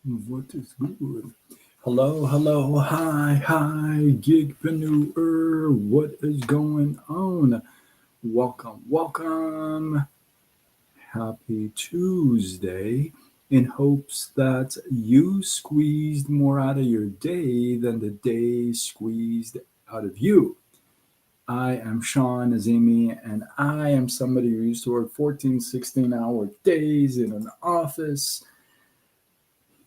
What is good? Hello, hello, hi, gigpreneur. What is going on? Welcome, welcome. Happy Tuesday. In hopes that you squeezed more out of your day than the day squeezed out of you. I am Sean Azimi, and I am somebody who used to work 14, 16-hour days in an office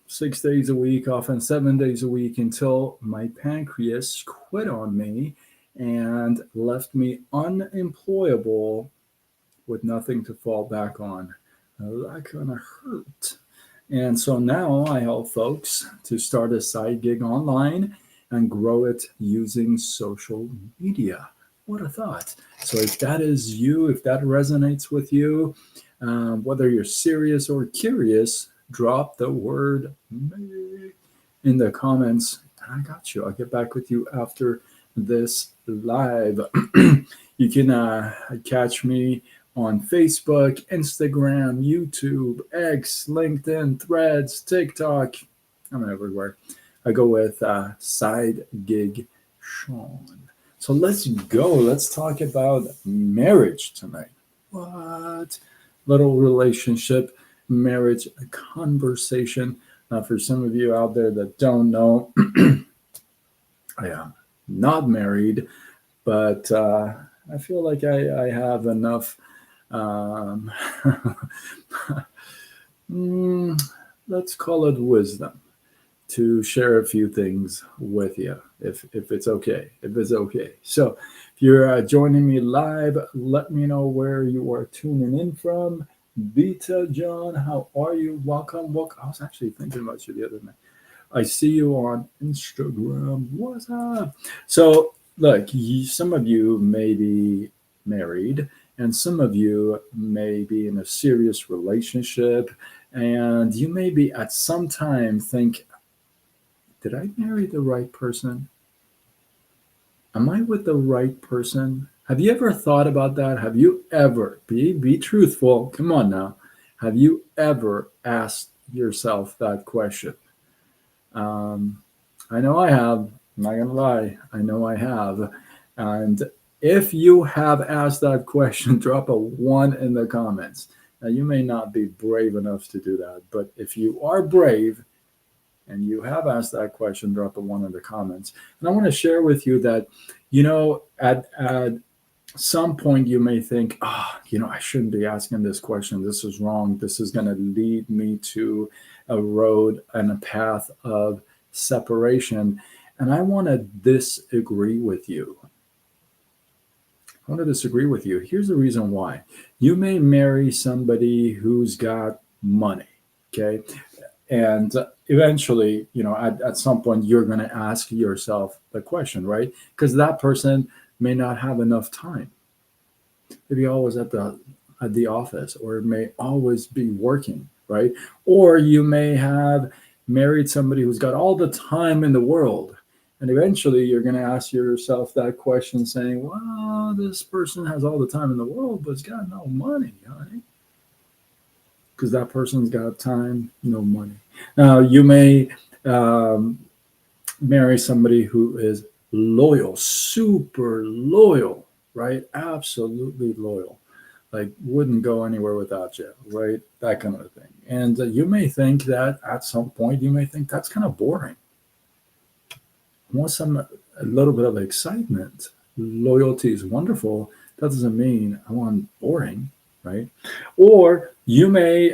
6 days a week, often 7 days a week, until my pancreas quit on me and left me unemployable with nothing to fall back on. That kind of hurt. And so now I help folks to start a side gig online and grow it using social media. What a thought. So, if that is you, if that resonates with you, whether you're serious or curious, drop the word "me" in the comments. And I got you. I'll get back with you after this live. You can catch me on Facebook, Instagram, YouTube, X, LinkedIn, Threads, TikTok. I'm everywhere. I go with Side Gig Sean. So let's go. Let's talk about marriage tonight. What? Little relationship, marriage conversation. For some of you out there that don't know, I am not married, but I feel like I have enough um, mm, let's call it wisdom to share a few things with you, if it's okay. If it's okay. So, if you're joining me live, let me know where you are tuning in from. Beta John, how are you? Welcome, welcome. I was actually thinking about you the other night. I see you on Instagram. What's up? So, look, some of you may be married, and some of you may be in a serious relationship, and you may be at some time think, did I marry the right person? Am I with the right person? Have you ever thought about that? Have you ever, be truthful, come on now, have you ever asked yourself that question? Um, I know I have. I'm not gonna lie. I know I have. And if you have asked that question, drop a one in the comments. Now you may not be brave enough to do that, but if you are brave and you have asked that question, drop a one in the comments. And I want to share with you that, at some point you may think, I shouldn't be asking this question. This is wrong. This is going to lead me to a road and a path of separation. And I want to disagree with you. I want to disagree with you. Here's the reason why. You may marry somebody who's got money, okay? And eventually, at some point, you're going to ask yourself the question, right? Because that person may not have enough time. Maybe always at the office, or may always be working, right? Or you may have married somebody who's got all the time in the world, and eventually you're going to ask yourself that question, saying, "Well, this person has all the time in the world, but it's got no money, right?" Because that person's got time, no money. Now you may um, marry somebody who is loyal, super loyal, right? Absolutely loyal. Like wouldn't go anywhere without you, right? That kind of thing. And you may think that at some point you may think that's kind of boring. I want a little bit of excitement. Loyalty is wonderful. That doesn't mean I want boring, right? Or you may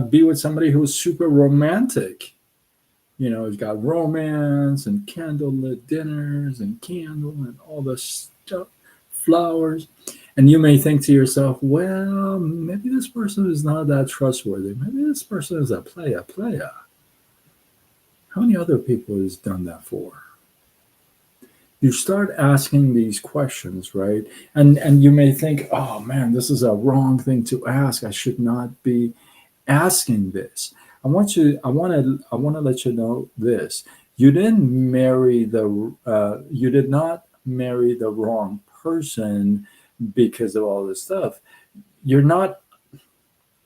be with somebody who's super romantic. He's got romance and candlelit dinners and candle and all this stuff, flowers. And you may think to yourself, well, maybe this person is not that trustworthy. Maybe this person is a player. How many other people has done that for? You start asking these questions, right? And you may think, oh man, this is a wrong thing to ask. I should not be asking this. I want to let you know this. You did not marry the wrong person because of all this stuff. You're not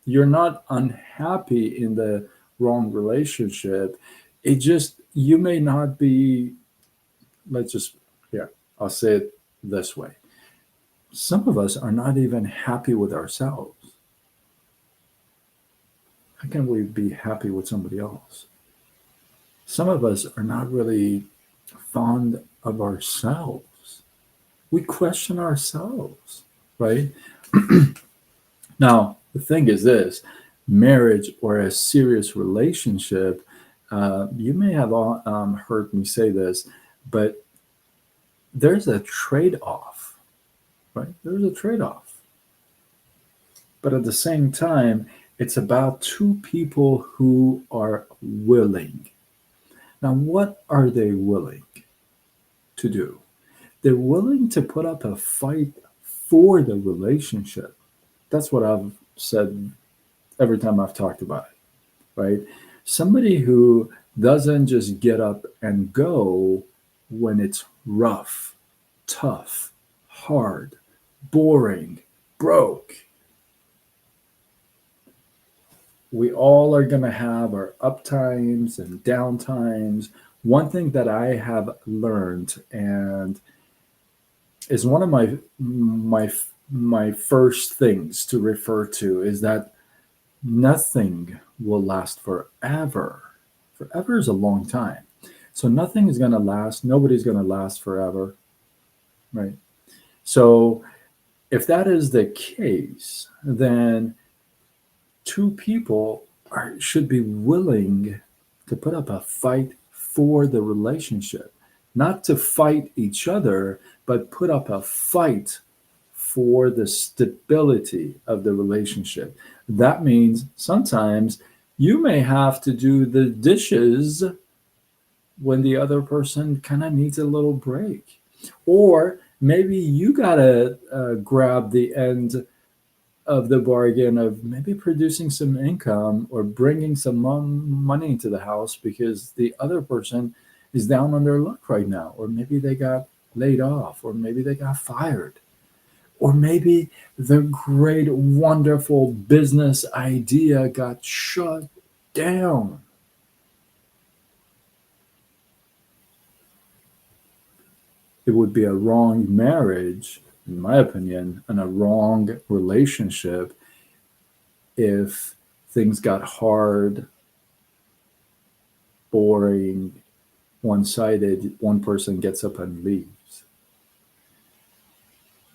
you're not unhappy in the wrong relationship, it just, you may not be, let's just, yeah, I'll say it this way. Some of us are not even happy with ourselves. How can we be happy with somebody else? Some of us are not really fond of ourselves. We question ourselves, right? Now, the thing is this: marriage or a serious relationship, you may have heard me say this, but there's a trade off, right? There's a trade off. But at the same time, it's about two people who are willing. Now, what are they willing to do? They're willing to put up a fight for the relationship. That's what I've said every time I've talked about it, right? Somebody who doesn't just get up and go when it's rough, tough, hard, boring, broke. We all are going to have our up times and down times. One thing that I have learned, and is one of my first things to refer to, is that nothing will last forever. Forever is a long time. So nothing is going to last. Nobody's going to last forever, right? So if that is the case, then two people should be willing to put up a fight for the relationship, not to fight each other, but put up a fight for the stability of the relationship. That means sometimes you may have to do the dishes when the other person kind of needs a little break. Or maybe you got to grab the end of the bargain of maybe producing some income or bringing some money into the house because the other person is down on their luck right now. Or maybe they got laid off, or maybe they got fired. Or maybe the great, wonderful business idea got shut down. It would be a wrong marriage, in my opinion, and a wrong relationship if things got hard, boring, one sided, one person gets up and leaves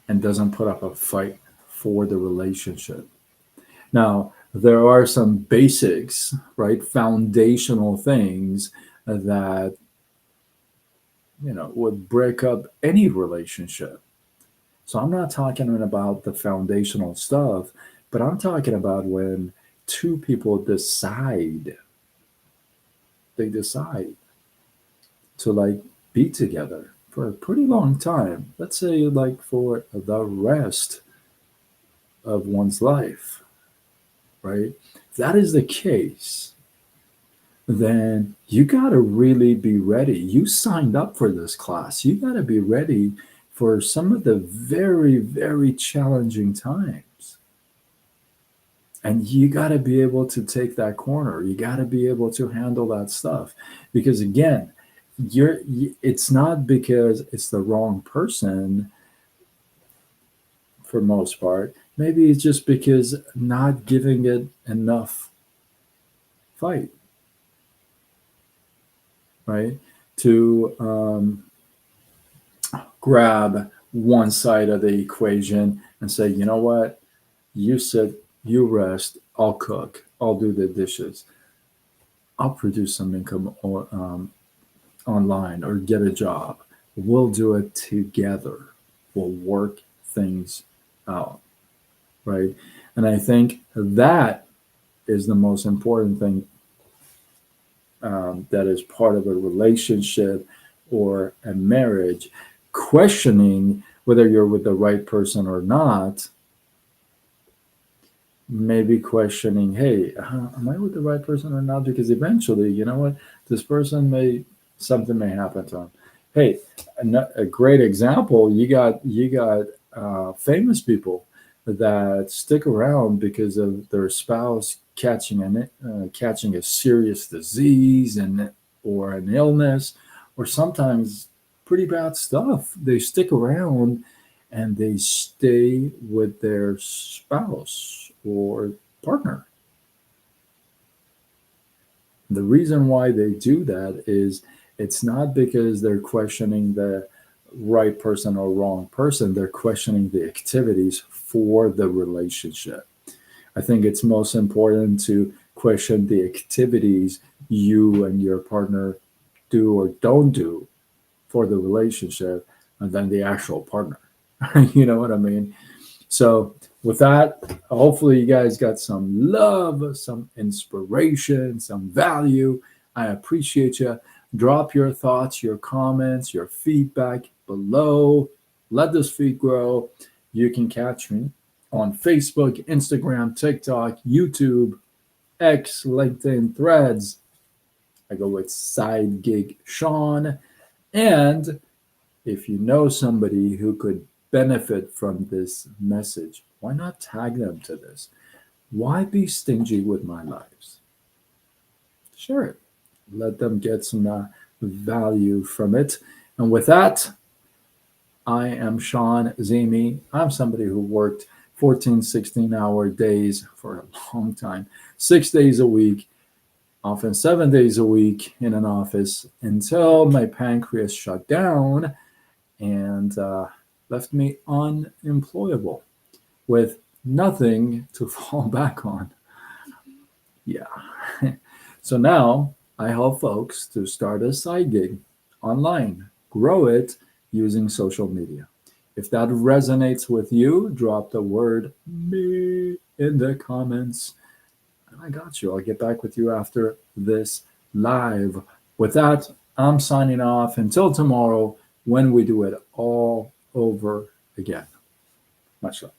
and doesn't put up a fight for the relationship. Now, there are some basics, right? Foundational things that, would break up any relationship. So I'm not talking about the foundational stuff, but I'm talking about when two people decide to like be together for a pretty long time. Let's say like for the rest of one's life, right? If that is the case, then you got to really be ready. You signed up for this class. You got to be ready for some of the very, very challenging times. And you got to be able to take that corner. You got to be able to handle that stuff. Because again, it's not because it's the wrong person for most part. Maybe it's just because not giving it enough fight, right? To grab one side of the equation and say, you know what, you sit, you rest, I'll cook, I'll do the dishes, I'll produce some income or online or get a job. We'll do it together. We'll work things out, right? And I think that is the most important thing that is part of a relationship or a marriage. Questioning whether you're with the right person or not, maybe questioning, hey, am I with the right person or not? Because eventually, you know what, this person something may happen to them. Hey, a great example, you got famous people that stick around because of their spouse catching a serious disease and or an illness, or sometimes pretty bad stuff. They stick around and they stay with their spouse or partner. The reason why they do that is it's not because they're questioning the right person or wrong person, they're questioning the activities for the relationship. I think it's most important to question the activities you and your partner do or don't do for the relationship and then the actual partner. You know what I mean? So, with that, hopefully, you guys got some love, some inspiration, some value. I appreciate you. Drop your thoughts, your comments, your feedback below. Let this feed grow. You can catch me on Facebook, Instagram, TikTok, YouTube, X, LinkedIn, Threads. I go with Side Gig Sean. And if you know somebody who could benefit from this message, why not tag them to this? Why be stingy with my lives? Share it. Let them get some value from it. And with that, I am Sean Zimi. I'm somebody who worked 14, 16-hour days for a long time, 6 days a week, often 7 days a week in an office until my pancreas shut down and left me unemployable with nothing to fall back on. Yeah. So now I help folks to start a side gig online, grow it using social media. If that resonates with you, drop the word me in the comments. And I got you. I'll get back with you after this live. With that, I'm signing off until tomorrow when we do it all over again. Much love.